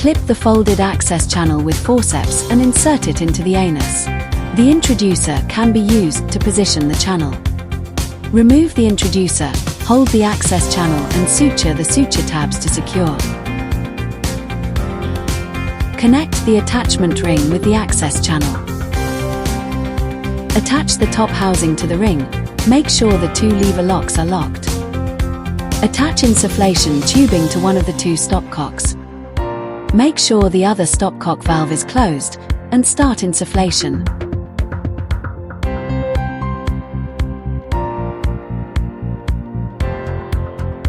Clip the folded access channel with forceps and insert it into the anus. The introducer can be used to position the channel. Remove the introducer, hold the access channel and suture the suture tabs to secure. Connect the attachment ring with the access channel. Attach the top housing to the ring. Make sure the two lever locks are locked. Attach insufflation tubing to one of the two stopcocks. Make sure the other stopcock valve is closed, and start insufflation.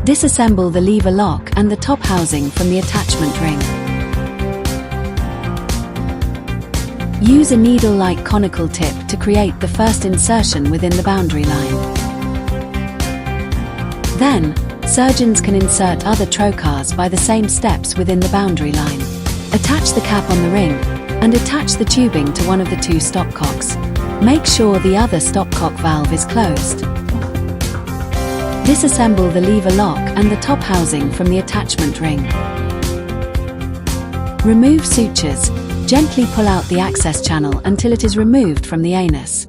Disassemble the lever lock and the top housing from the attachment ring. Use a needle-like conical tip to create the first insertion within the boundary line. Then, surgeons can insert other trocars by the same steps within the boundary line. Attach the cap on the ring, and attach the tubing to one of the two stopcocks. Make sure the other stopcock valve is closed. Disassemble the lever lock and the top housing from the attachment ring. Remove sutures. Gently pull out the access channel until it is removed from the anus.